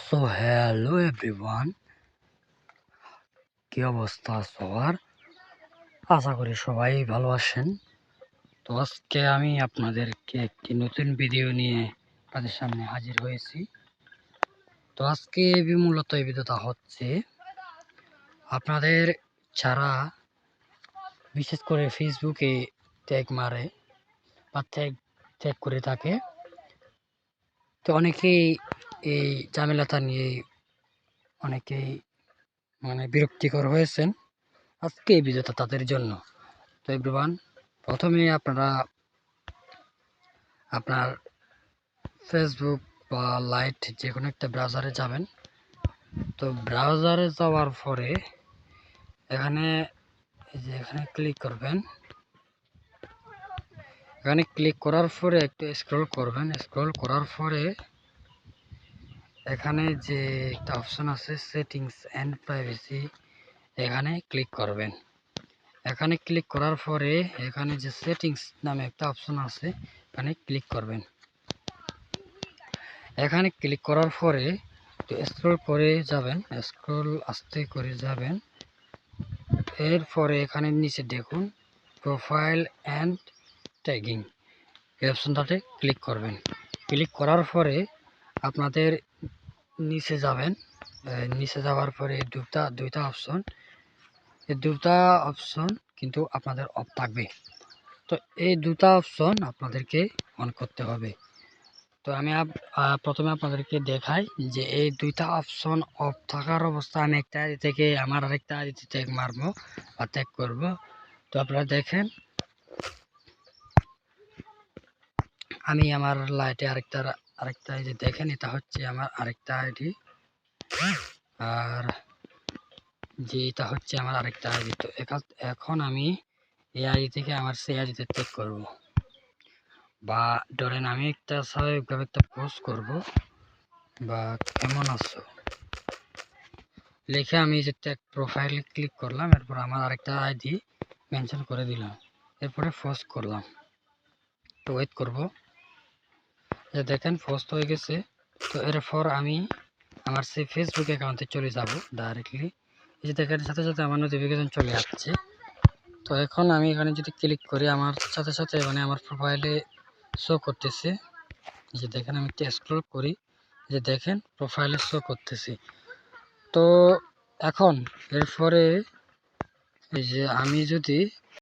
So hello everyone, কি অবস্থা সবার? আশা করি সবাই ভালো আছেন। তো আজকে আমি আপনাদেরকে একটি নতুন ভিডিও নিয়ে আপনাদের সামনে হাজির হয়েছি। তো আজকে মূলত এই ভিডিওটা হচ্ছে আপনাদের যারা বিশেষ করে ফেসবুকে ট্যাগ মারে বা ট্যাগ করে থাকে, তো অনেকেই এই ঝামেলাটা নিয়ে অনেকেই বিরক্তিকর হয়েছেন। আজকে এই ভিডিওটা তাদের জন্য। তো এভরিওয়ান, প্রথমে আপনারা আপনার ফেসবুক বা লাইট যে কোনো একটা ব্রাউজারে যাবেন। তো ব্রাউজারে যাওয়ার পরে এখানে এখানে ক্লিক করবেন। এখানে ক্লিক করার পরে একটু স্ক্রল করবেন। স্ক্রল করার পরে এখানে যে একটা অপশন আছে সেটিংস অ্যান্ড প্রাইভেসি, এখানে ক্লিক করবেন। এখানে ক্লিক করার পরে এখানে যে সেটিংস নামে একটা অপশন আছে, এখানে ক্লিক করবেন। এখানে ক্লিক করার পরে স্ক্রল করে যাবেন, স্ক্রল আস্তে করে যাবেন। এরপরে এখানে নিচে দেখুন প্রোফাইল অ্যান্ড ট্যাগিং, এই অপশনটাতে ক্লিক করবেন। ক্লিক করার পরে আপনাদের নিচে যাবেন। নিচে যাওয়ার পরে দুইটা অপশন, এই দুটা অপশন কিন্তু আপনাদের অফ থাকবে। তো এই দুটা অপশন আপনাদেরকে অন করতে হবে। তো আমি প্রথমে আপনাদেরকে দেখাই যে এই দুইটা অপশন অফ থাকার অবস্থা আমি একটা আইডি থেকে আমার আরেকটা আইডিতে ট্যাগ মারবো বা ট্যাগ করব। তো আপনারা দেখেন, আমি আমার লাইটে আরেকটা আইডি দেখেন, এটা হচ্ছে আমার আরেকটা আইডি, আর যে এটা হচ্ছে আমার আরেকটা আইডি। তো এখন আমি এই আইডি থেকে আমার সেই আইডিতে ট্যাগ করব, বা ধরেন আমি একটা স্বাভাবিকভাবে একটা পোস্ট করব, বা কেমন আছো লিখে আমি যে ট্যাগ প্রোফাইলে ক্লিক করলাম। এরপর আমার আরেকটা আইডি মেনশন করে দিলাম, এরপরে পোস্ট করলাম। তো ওয়েট করব, যে দেখেন পোস্ট হয়ে গেছে। তো এরপর আমি আমার সেই ফেসবুক অ্যাকাউন্টে চলে যাব ডাইরেক্টলি। এই যে দেখেন সাথে সাথে আমার নোটিফিকেশন চলে আসছে। তো এখন আমি এখানে যদি ক্লিক করি, আমার সাথে সাথে আমার প্রোফাইলে শো করতেছে। এই যে দেখেন আমি একটু স্ক্রল করি, যে দেখেন প্রোফাইলে শো করতেছে। তো এখন এরপরে এই যে আমি যদি